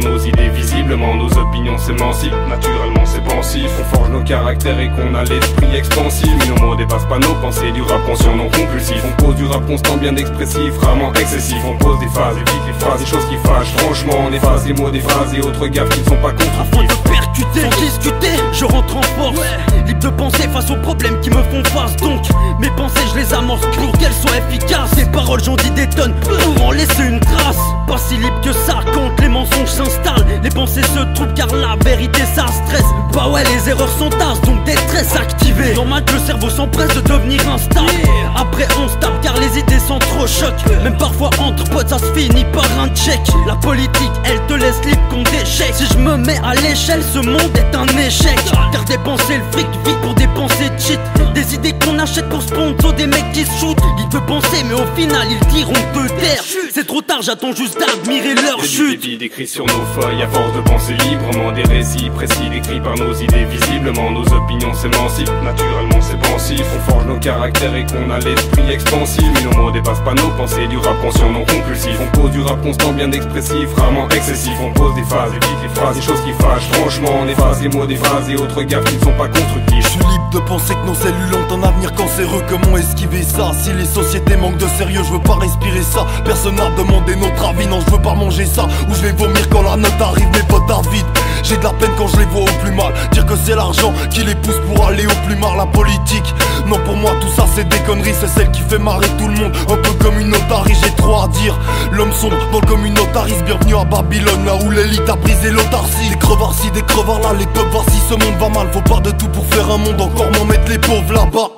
nos idées, visiblement nos opinions s'émancipent. Naturellement c'est pensif, on forge nos caractères et qu'on a l'esprit expansif. Mais nos mots dépassent pas nos pensées, du rap conscient non compulsif. On pose du rap constant bien expressif, rarement excessif. On pose des phases, évite les phrases, des choses qui fâchent. Franchement on efface les mots des phrases et autres gaffes qui ne sont pas constructifs. Afin de percuter, sans discuter, je rentre en force, libre de penser face aux problèmes qui me font face. Donc mes pensées je les amorce pour qu'elles soient efficaces. Ces paroles j'en dis des tonnes pour en laisser une trace. Pas si libre que ça quand les mensonges s'installent. Les pensées se troublent car la vérité ça stresse. Bah ouais les erreurs s'entassent donc détresse activée. Normal que le cerveau s'empresse de devenir instable. Après on se tape car les idées s'entrechoquent. Même parfois entre potes ça se finit par un check. La politique elle te laisse libre contre échec. Si je me mets à l'échelle ce monde est un échec. Car dépenser le fric vite pour dépenser de shit. Des idées qu'on achète pour sponsor, des mecs qui se shootent. Ils peuvent penser mais au final ils diront de terre. C'est trop tard, j'attends juste d'admirer leur chute. Des billes écrits sur nos feuilles à force de penser librement. Des récits précis décrits par nos idées, visiblement nos opinions s'émancipent. Naturellement c'est pensif, on forge nos caractères et qu'on a l'esprit expansif. Mais nos mots dépassent pas nos pensées, du rap conscient non compulsif. On pose du rap constant bien expressif, rarement excessif. On pose des phases, évite les phrases, des choses qui fâchent. Franchement on efface les mots des phrases et autres gaffes qui ne sont pas constructives. Je suis libre de penser que nos cellules ont un avenir cancéreux. Comment esquiver ça? Si les sociétés manquent de sérieux, je veux pas respirer ça. Personne n'a demandé notre avis, non je veux pas manger ça. Ou je vais vomir quand la note arrive, mes potes à vide. J'ai de la peine quand je les vois au plus mal. Dire que c'est l'argent qui les pousse pour aller au plus mal. La politique, non pour moi tout ça c'est des conneries. C'est celle qui fait marrer tout le monde, un peu communautarie. J'ai trop à dire, l'homme sombre dans le communautarisme. Bienvenue à Babylone, là où l'élite a brisé l'autarcie. Des crevards ci, des crevards là, les peuples si ce monde va mal. Faut pas de tout pour faire un monde, encore moins mettre les pauvres là-bas.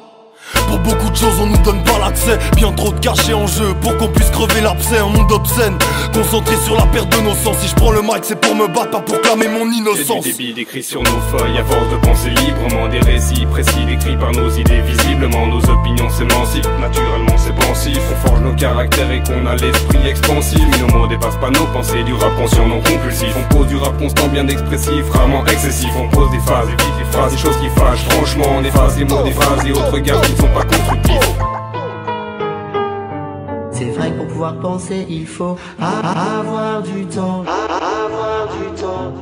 Pour beaucoup de choses on nous donne pas l'accès. Bien trop de cachets en jeu pour qu'on puisse crever l'abcès. Un monde obscène, concentré sur la perte de nos sens. Si je prends le mic c'est pour me battre, pas pour clamer mon innocence. Des billes décrits sur nos feuilles à force de penser librement. Des récits précis décrits par nos idées, visiblement nos opinions s'émancipent. Naturellement c'est pensif, on forge nos caractères et qu'on a l'esprit expansif. Mais nos mots dépassent pas nos pensées, du rap conscient non compulsif. On pose du rap constant bien expressif, rarement excessif. On pose des phases, évite les phrases, des choses qui fâchent. Franchement on efface les mots des phrases et autres gaffes qui ne sont pas constructifs. C'est vrai que pour pouvoir penser, il faut avoir du temps. Avoir du temps.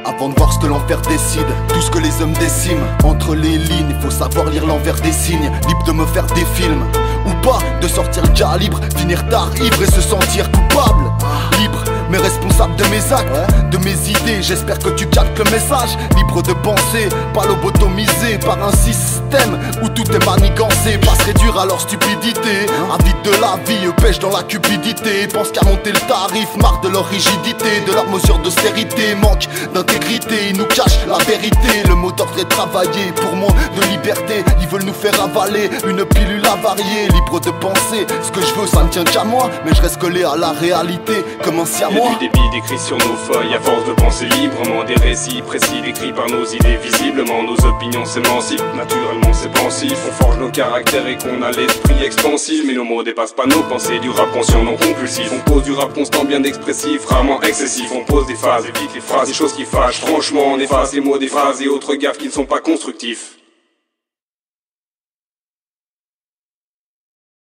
Avant de voir ce que l'enfer décide, tout ce que les hommes déciment. Entre les lignes, il faut savoir lire l'envers des signes. Libre de me faire des films, ou pas, de sortir le gars libre, finir tard, ivre et se sentir coupable. Libre, mais responsable de mes actes, de mes idées. J'espère que tu captes le message. Libre de penser, pas lobotomisé par un système où tout est manigancé. Pas se réduire à leur stupidité, avide de la vie, pêche dans la cupidité. Pense qu'à monter le tarif, marre de leur rigidité, de leurs mesures d'austérité, manque d'intégrité. Ils nous cachent la vérité, le mot d'ordre est travaillé pour moins de liberté. Ils veulent nous faire avaler une pilule avariée. Libre de penser, ce que je veux ça ne tient qu'à moi, mais je reste collé à la réalité comme un siamois. Des billes décrits sur nos feuilles à force de penser librement. Des récits précis décrits par nos idées, visiblement nos opinions s'émancipent. Naturellement c'est pensif, on forge nos caractères et qu'on a l'esprit expansif. Mais nos mots dépassent pas nos pensées, du rap conscient non compulsif. On pose du rap constant bien expressif, rarement excessif. On pose des phases, évite les phrases, des choses qui fâchent. Franchement on efface les mots des phrases et autres gaffes qui ne sont pas constructifs.